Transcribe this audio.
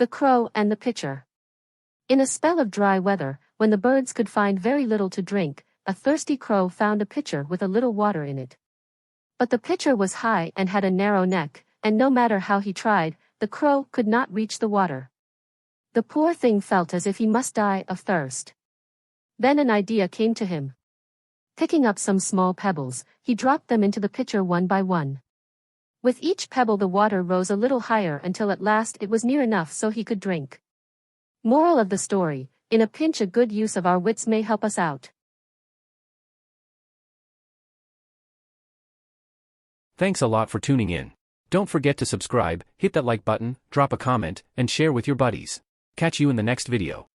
The Crow and the Pitcher. In a spell of dry weather, when the birds could find very little to drink, a thirsty crow found a pitcher with a little water in it. But the pitcher was high and had a narrow neck, and no matter how he tried, the crow could not reach the water. The poor thing felt as if he must die of thirst. Then an idea came to him. Picking up some small pebbles, he dropped them into the pitcher one by one. With each pebble the water rose a little higher until at last it was near enough so he could drink. Moral of the story: in a pinch a good use of our wits may help us out. Thanks a lot for tuning in. Don't forget to subscribe, hit that like button, drop a comment, and share with your buddies. Catch you in the next video.